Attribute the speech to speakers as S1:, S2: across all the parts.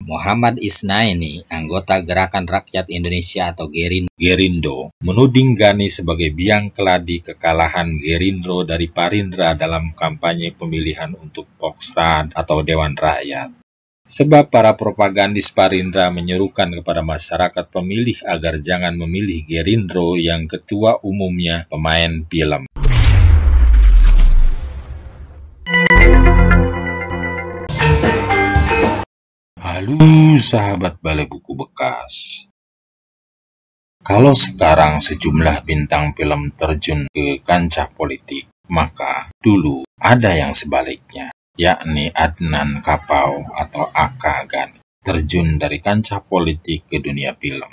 S1: Muhammad Isnaini, anggota Gerakan Rakyat Indonesia atau Gerindo, menuding Gani sebagai biang keladi kekalahan Gerindra dari Parindra dalam kampanye pemilihan untuk Poksran atau Dewan Rakyat. Sebab para propagandis Parindra menyerukan kepada masyarakat pemilih agar jangan memilih Gerindra yang ketua umumnya pemain film. Halo sahabat Balai Buku Bekas. Kalau sekarang sejumlah bintang film terjun ke kancah politik, maka dulu ada yang sebaliknya, yakni Adnan Kapau atau Aka Gani, terjun dari kancah politik ke dunia film.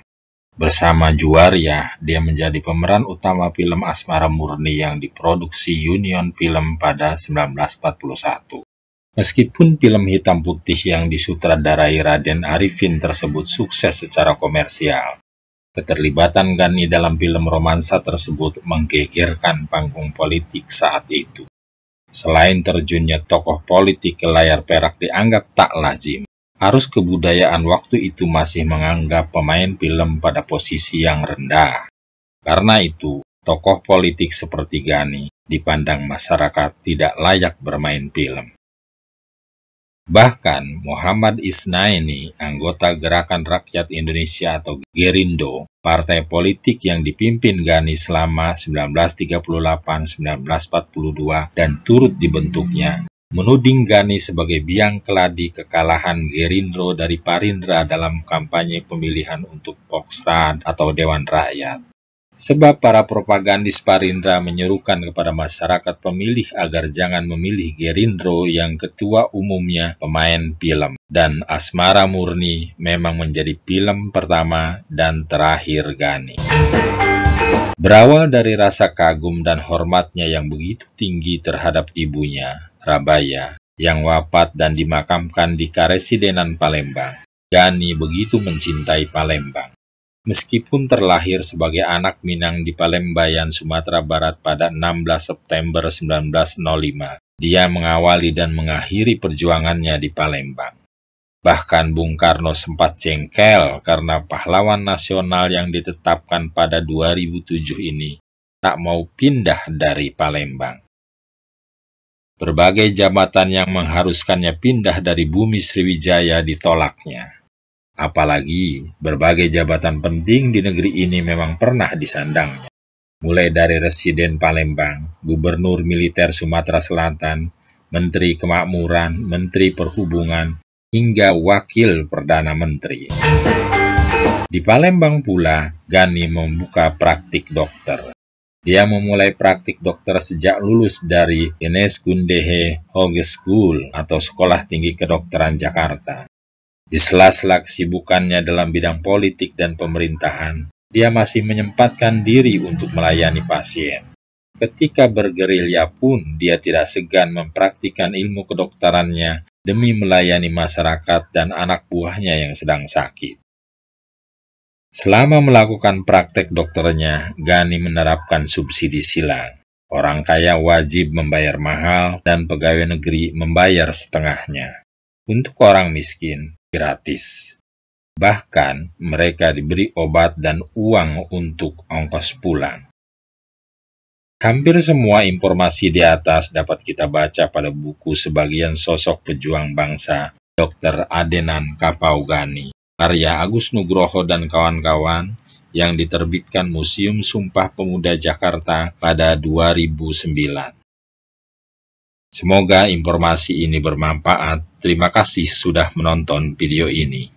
S1: Bersama Juwaria, dia menjadi pemeran utama film Asmara Murni yang diproduksi Union Film pada 1941. Meskipun film hitam putih yang disutradarai Raden Arifin tersebut sukses secara komersial, keterlibatan Gani dalam film romansa tersebut menggegerkan panggung politik saat itu. Selain terjunnya tokoh politik ke layar perak dianggap tak lazim, arus kebudayaan waktu itu masih menganggap pemain film pada posisi yang rendah. Karena itu, tokoh politik seperti Gani dipandang masyarakat tidak layak bermain film. Bahkan Muhammad Isnaini, anggota Gerakan Rakyat Indonesia atau Gerindo, partai politik yang dipimpin Gani selama 1938-1942 dan turut dibentuknya, menuding Gani sebagai biang keladi kekalahan Gerindra dari Parindra dalam kampanye pemilihan untuk Poksran atau Dewan Rakyat. Sebab para propagandis Parindra menyerukan kepada masyarakat pemilih agar jangan memilih Gerindra yang ketua umumnya pemain film. Dan Asmara Murni memang menjadi film pertama dan terakhir Gani. Berawal dari rasa kagum dan hormatnya yang begitu tinggi terhadap ibunya, Rabaya, yang wafat dan dimakamkan di Karesidenan Palembang, Gani begitu mencintai Palembang. Meskipun terlahir sebagai anak Minang di Palembayan, Sumatera Barat pada 16 September 1905, dia mengawali dan mengakhiri perjuangannya di Palembang. Bahkan Bung Karno sempat jengkel karena pahlawan nasional yang ditetapkan pada 2007 ini tak mau pindah dari Palembang. Berbagai jabatan yang mengharuskannya pindah dari bumi Sriwijaya ditolaknya. Apalagi, berbagai jabatan penting di negeri ini memang pernah disandangnya. Mulai dari Residen Palembang, Gubernur Militer Sumatera Selatan, Menteri Kemakmuran, Menteri Perhubungan, hingga Wakil Perdana Menteri. Di Palembang pula, Gani membuka praktik dokter. Dia memulai praktik dokter sejak lulus dari Ines Gundehe Hogeschool atau Sekolah Tinggi Kedokteran Jakarta. Di sela-sela kesibukannya dalam bidang politik dan pemerintahan, dia masih menyempatkan diri untuk melayani pasien. Ketika bergerilya pun, dia tidak segan mempraktikkan ilmu kedokterannya demi melayani masyarakat dan anak buahnya yang sedang sakit. Selama melakukan praktek dokternya, Gani menerapkan subsidi silang. Orang kaya wajib membayar mahal dan pegawai negeri membayar setengahnya. Untuk orang miskin, gratis. Bahkan, mereka diberi obat dan uang untuk ongkos pulang. Hampir semua informasi di atas dapat kita baca pada buku Sebagian Sosok Pejuang Bangsa, Dr. Adnan Kapau Gani, karya Agus Nugroho dan kawan-kawan, yang diterbitkan Museum Sumpah Pemuda Jakarta pada 2009. Semoga informasi ini bermanfaat. Terima kasih sudah menonton video ini.